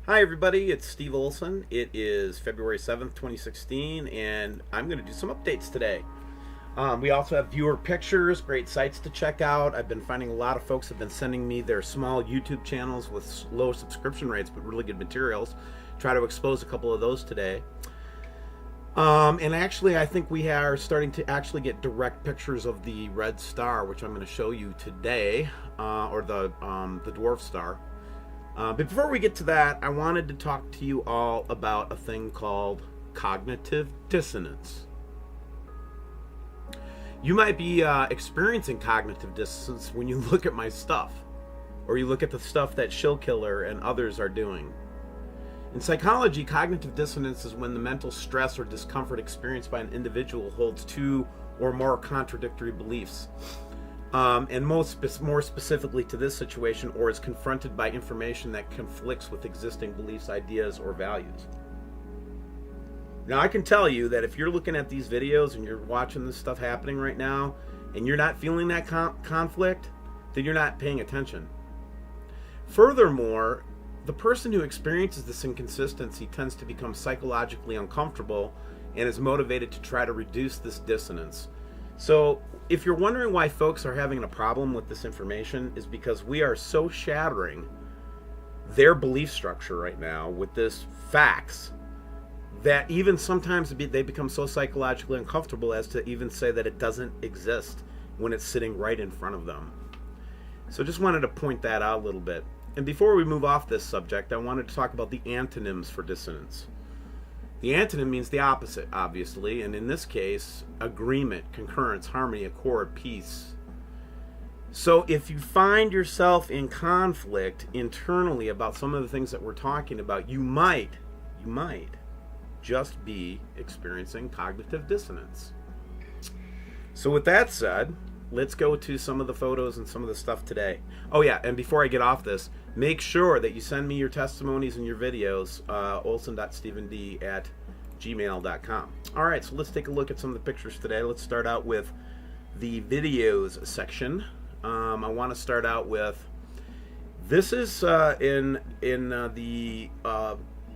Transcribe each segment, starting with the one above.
Hi everybody, it's Steve Olson. It is February 7th, 2016, and I'm going to do some updates today. We also have viewer pictures, great sites to check out. I've been finding a lot of folks have been sending me their small YouTube channels with low subscription rates but really good materials. Try to expose a couple of those today. And actually, I think we are starting to actually get direct pictures of the red star, which I'm going to show you today, or the dwarf star. But before we get to that, I wanted to talk to you all about a thing called cognitive dissonance. You might be experiencing cognitive dissonance when you look at my stuff, or you look at the stuff that Shillkiller and others are doing. In psychology, cognitive dissonance is when the mental stress or discomfort experienced by an individual holds two or more contradictory beliefs. And more specifically to this situation, or is confronted by information that conflicts with existing beliefs, ideas, or values. Now, I can tell you that if you're looking at these videos and you're watching this stuff happening right now, and you're not feeling that conflict, then you're not paying attention. Furthermore, the person who experiences this inconsistency tends to become psychologically uncomfortable and is motivated to try to reduce this dissonance. So, if you're wondering why folks are having a problem with this information, is because we are so shattering their belief structure right now with this facts that even sometimes they become so psychologically uncomfortable as to even say that it doesn't exist when it's sitting right in front of them. So just wanted to point that out a little bit. And before we move off this subject, I wanted to talk about the antonyms for dissonance. The antonym means the opposite, obviously, and in this case, agreement, concurrence, harmony, accord, peace. So if you find yourself in conflict internally about some of the things that we're talking about, you might just be experiencing cognitive dissonance. So with that said, let's go to some of the photos and some of the stuff today. Oh yeah, and before I get off this, make sure that you send me your testimonies and your videos, olson.stevend@gmail.com. Alright, so let's take a look at some of the pictures today. Let's start out with the videos section. I want to start out with, this is in the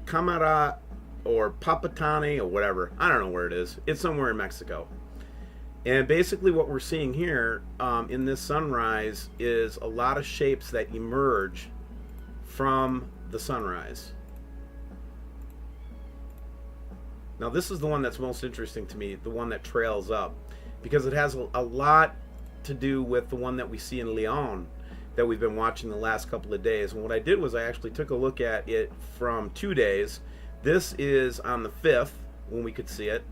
Camara or Papatani or whatever. I don't know where it is. It's somewhere in Mexico. And basically what we're seeing here in this sunrise is a lot of shapes that emerge from the sunrise. Now this is the one that's most interesting to me, the one that trails up, because it has a lot to do with the one that we see in Leon that we've been watching the last couple of days. And what I did was I actually took a look at it from 2 days. This is on the 5th when we could see it.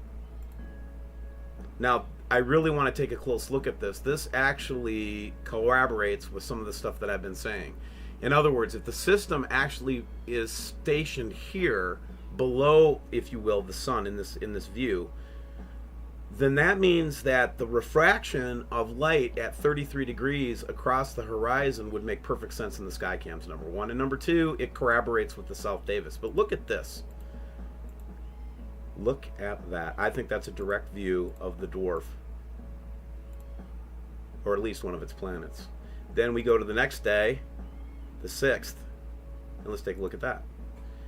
Now I really want to take a close look at this. This actually corroborates with some of the stuff that I've been saying. In other words, if the system actually is stationed here below, if you will, the sun in this view, then that means that the refraction of light at 33 degrees across the horizon would make perfect sense in the sky cams, number one. And number two, it corroborates with the South Davis. But look at this. Look at that. I think that's a direct view of the dwarf, or at least one of its planets. Then we go to the next day, the 6th, and let's take a look at that.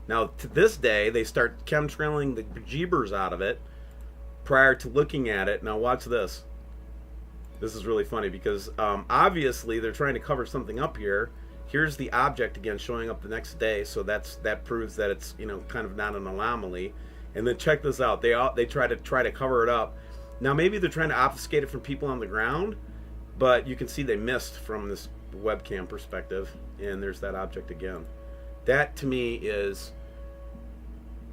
Now, to this day, they start chemtrailing the bejeebers out of it prior to looking at it. Now, watch this. This is really funny because obviously they're trying to cover something up here. Here's the object again showing up the next day, so that proves that it's, you know, kind of not an anomaly. And then check this out. They try to cover it up. Now, maybe they're trying to obfuscate it from people on the ground, but you can see they missed from this webcam perspective, and there's that object again. That to me is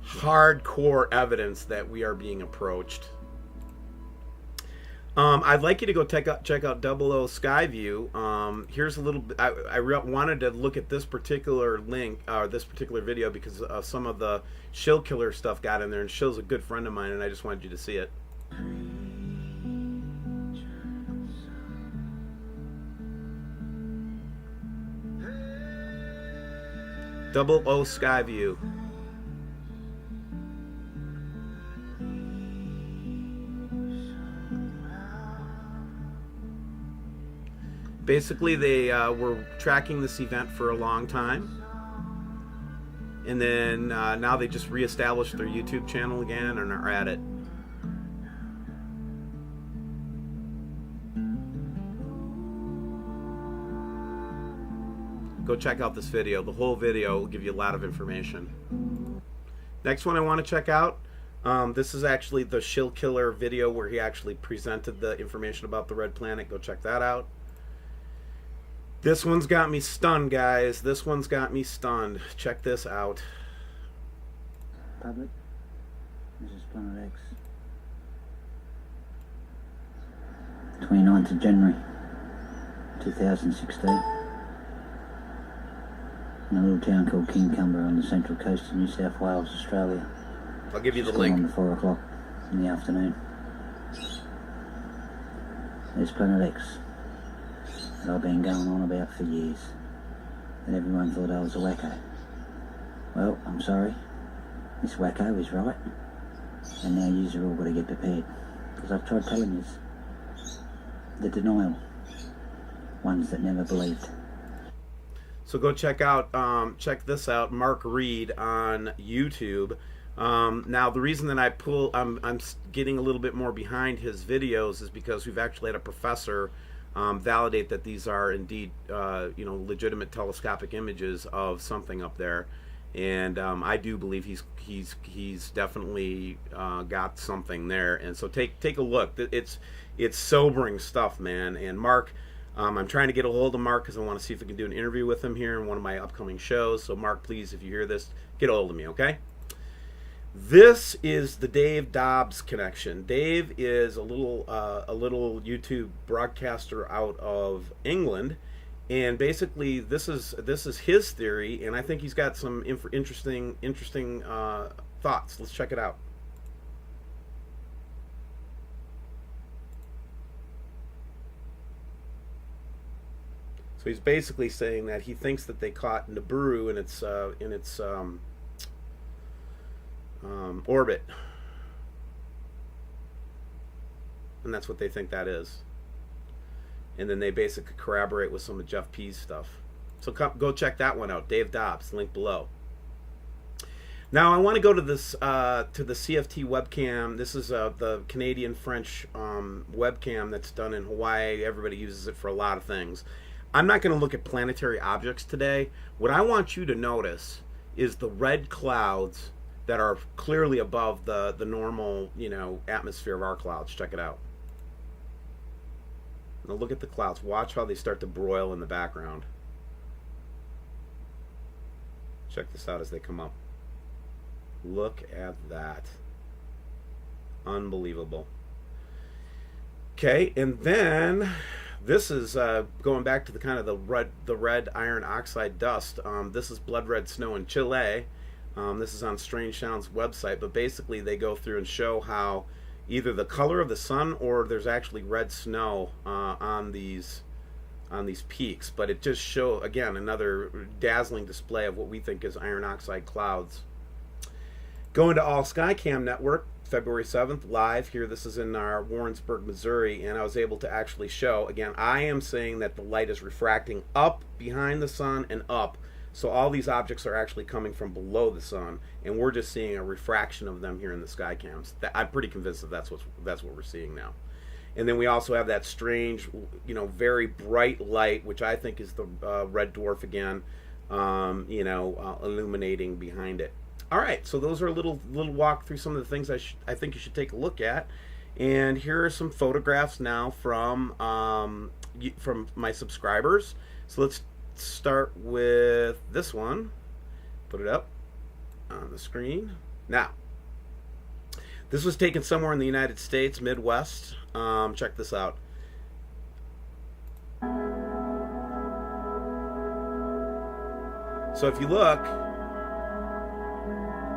hardcore evidence that we are being approached. I'd like you to go check out WSO Skyview. Here's a little bit. I wanted to look at this particular link, or this particular video, because some of the Shillkiller stuff got in there, and Shill's a good friend of mine, and I just wanted you to see it. WSO Skyview. Basically, they were tracking this event for a long time, and then now they just reestablished their YouTube channel again and are at it. Go check out this video. The whole video will give you a lot of information. Next one I want to check out, this is actually the Shill Killer video where he actually presented the information about the red planet. Go check that out. This one's got me stunned, guys. This one's got me stunned. Check this out. Public. This is Planet X. 29th of January 2016. In a little town called Kincumber on the central coast of New South Wales, Australia. I'll give you the It's link. on to 4 o'clock in the afternoon. There's Planet X that I've been going on about for years, and everyone thought I was a wacko. Well, I'm sorry, this wacko is right, and now yous are all got to get prepared, because I've tried telling yous. The denial, ones that never believed. So go check out, check this out, Mark Reed on YouTube. Now the reason that I'm getting a little bit more behind his videos is because we've actually had a professor validate that these are indeed, legitimate telescopic images of something up there, and I do believe he's definitely got something there. And so take a look. It's sobering stuff, man. And Mark. I'm trying to get a hold of Mark because I want to see if we can do an interview with him here in one of my upcoming shows. So Mark, please, if you hear this, get a hold of me, okay? This is the Dave Dobbs connection. Dave is a little YouTube broadcaster out of England, and basically this is his theory, and I think he's got some interesting thoughts. Let's check it out. So he's basically saying that he thinks that they caught Nibiru in its orbit, and that's what they think that is. And then they basically corroborate with some of Jeff P's stuff. So go check that one out. Dave Dobbs, link below. Now I want to go to this to the CFT webcam. This is the Canadian-French webcam that's done in Hawaii. Everybody uses it for a lot of things. I'm not going to look at planetary objects today. What I want you to notice is the red clouds that are clearly above the normal, atmosphere of our clouds. Check it out. Now look at the clouds. Watch how they start to broil in the background. Check this out as they come up. Look at that. Unbelievable. Okay, and then this is going back to the kind of the red iron oxide dust. This is blood red snow in Chile. This is on Strange Sounds website, but basically they go through and show how either the color of the sun or there's actually red snow on these peaks. But it just shows, again, another dazzling display of what we think is iron oxide clouds. Going to All Skycam Network, February 7th, live here. This is in our Warrensburg, Missouri, and I was able to actually show, again, I am saying that the light is refracting up behind the sun and up. So all these objects are actually coming from below the sun, and we're just seeing a refraction of them here in the Skycams. I'm pretty convinced that that's what we're seeing now. And then we also have that strange, very bright light, which I think is the red dwarf again, illuminating behind it. All right, so those are a little walk through some of the things I think you should take a look at. And here are some photographs now from my subscribers. So let's start with this one. Put it up on the screen. Now, this was taken somewhere in the United States, Midwest. Check this out. So if you look,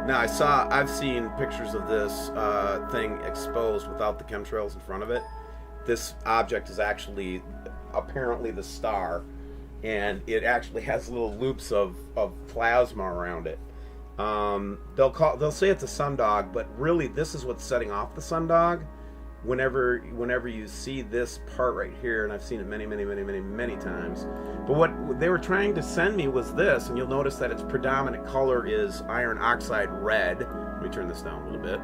now I've seen pictures of this thing exposed without the chemtrails in front of it. This object is actually apparently the star, and it actually has little loops of plasma around it. They'll say it's a sundog, but really this is what's setting off the sundog. whenever you see this part right here, and I've seen it many times, but what they were trying to send me was this, and you'll notice that its predominant color is iron oxide red. Let me turn this down a little bit.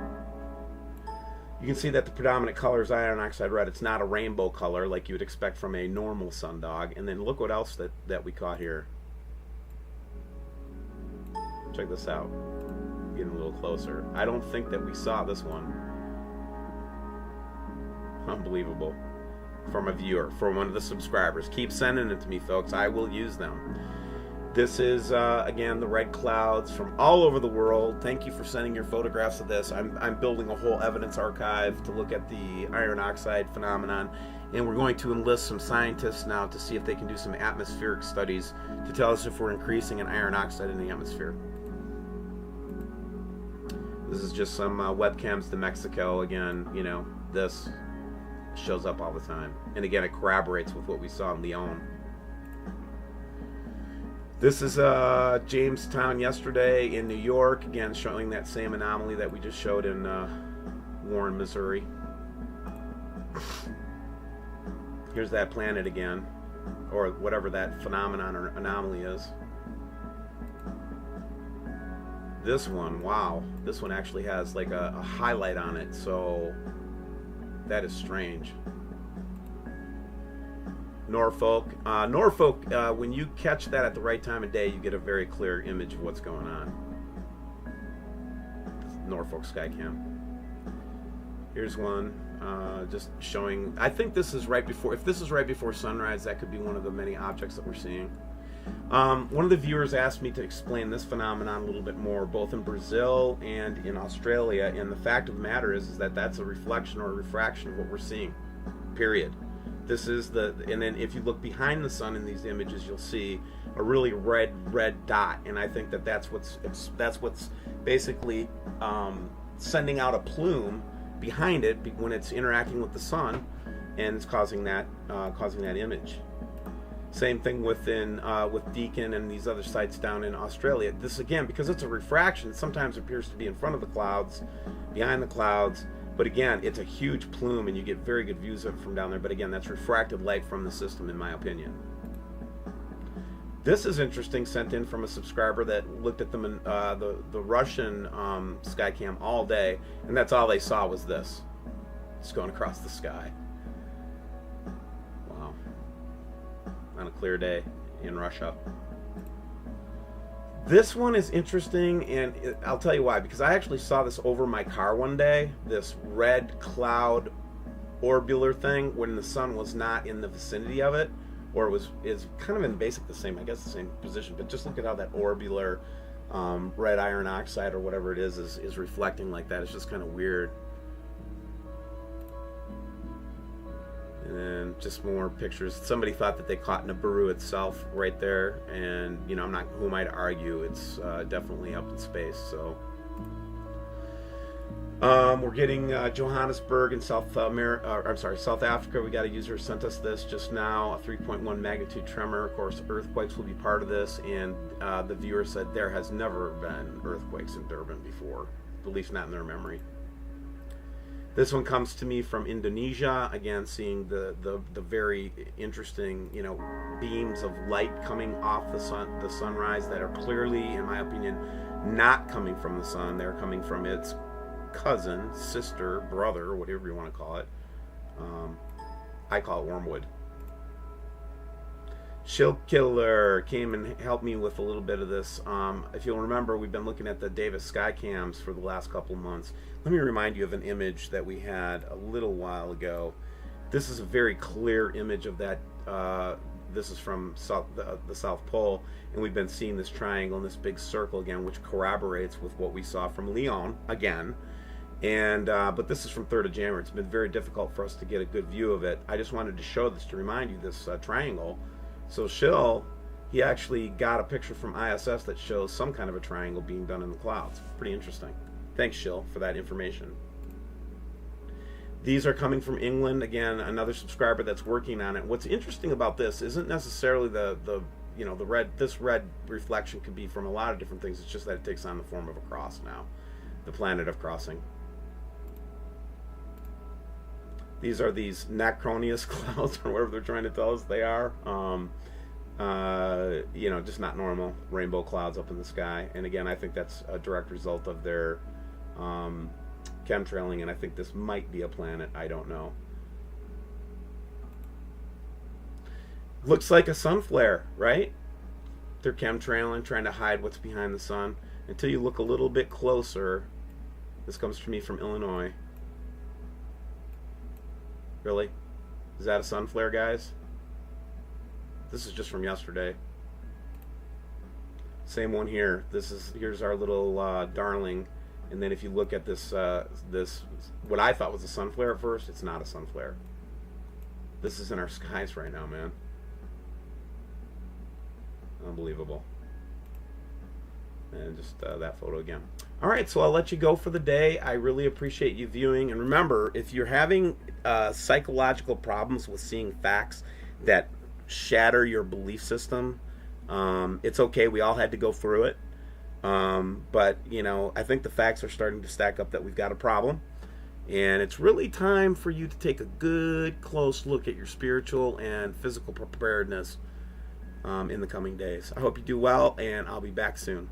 You can see that the predominant color is iron oxide red. It's not a rainbow color like you would expect from a normal sundog. And then look what else that we caught here. Check this out. Getting a little closer. I don't think that we saw this one. Unbelievable. From a viewer, from one of the subscribers. Keep sending it to me, folks. I will use them. This is, again, the red clouds from all over the world. Thank you for sending your photographs of this. I'm building a whole evidence archive to look at the iron oxide phenomenon. And we're going to enlist some scientists now to see if they can do some atmospheric studies to tell us if we're increasing in iron oxide in the atmosphere. This is just some webcams to Mexico. Again, you know, this shows up all the time. And again, it corroborates with what we saw in Leon. This is Jamestown yesterday in New York, again showing that same anomaly that we just showed in Warren, Missouri. Here's that planet again, or whatever that phenomenon or anomaly is. This one, wow, this one actually has like a highlight on it, so that is strange. Norfolk, when you catch that at the right time of day, you get a very clear image of what's going on. Norfolk Skycam. Here's one, just showing. I think this is right before. If this is right before sunrise, that could be one of the many objects that we're seeing. One of the viewers asked me to explain this phenomenon a little bit more, both in Brazil and in Australia. And the fact of the matter is that that's a reflection or a refraction of what we're seeing. Period. This is and then if you look behind the sun in these images, you'll see a really red dot, and I think that that's what's basically sending out a plume behind it when it's interacting with the sun, and it's causing that image. Same thing with Deakin and these other sites down in Australia. This again, because it's a refraction, sometimes appears to be in front of the clouds, behind the clouds. But again, it's a huge plume, and you get very good views of it from down there. But again, that's refracted light from the system, in my opinion. This is interesting, sent in from a subscriber that looked at the Russian Skycam all day, and that's all they saw was this. It's going across the sky. Wow. On a clear day in Russia. This one is interesting, and I'll tell you why. Because I actually saw this over my car one day, this red cloud orbular thing, when the sun was not in the vicinity of it, or is kind of in the same, I guess the same position. But just look at how that orbular red iron oxide or whatever it is reflecting like that. It's just kind of weird. And then just more pictures. Somebody thought that they caught Nibiru itself right there, and you know, who am I to argue? It's definitely up in space. So we're getting Johannesburg in South Africa. We got a user sent us this just now, a 3.1 magnitude tremor. Of course, earthquakes will be part of this, and the viewer said there has never been earthquakes in Durban before, at least not in their memory. This one comes to me from Indonesia, again seeing the very interesting, you know, beams of light coming off the sunrise that are clearly, in my opinion, not coming from the sun. They're coming from its cousin, sister, brother, whatever you want to call it. I call it Wormwood. Shield Killer came and helped me with a little bit of this. If you'll remember, we've been looking at the Davis Skycams for the last couple of months. Let me remind you of an image that we had a little while ago. This is a very clear image of that. This is from the South Pole, and we've been seeing this triangle and this big circle again, which corroborates with what we saw from Leon again. And but this is from 3rd of January. It's been very difficult for us to get a good view of it. I just wanted to show this to remind you this triangle. So Shill, he actually got a picture from ISS that shows some kind of a triangle being done in the clouds. Pretty interesting. Thanks, Shill, for that information. These are coming from England. Again, another subscriber that's working on it. What's interesting about this isn't necessarily the red. This red reflection could be from a lot of different things. It's just that it takes on the form of a cross now, the planet of crossing. These are these Necronius clouds, or whatever they're trying to tell us they are. You know, just not normal rainbow clouds up in the sky. And again, I think that's a direct result of their chemtrailing, and I think this might be a planet. I don't know. Looks like a sun flare, right? They're chemtrailing, trying to hide what's behind the sun. Until you look a little bit closer. This comes to me from Illinois. Really? Is that a sun flare, guys? This is just from yesterday. Same one here. Here's our little darling. And then if you look at this, what I thought was a sun flare at first, it's not a sun flare. This is in our skies right now, man. Unbelievable. And just that photo again. All right, so I'll let you go for the day. I really appreciate you viewing. And remember, if you're having psychological problems with seeing facts that shatter your belief system, it's okay. We all had to go through it. But, you know, I think the facts are starting to stack up that we've got a problem. And it's really time for you to take a good, close look at your spiritual and physical preparedness in the coming days. I hope you do well, and I'll be back soon.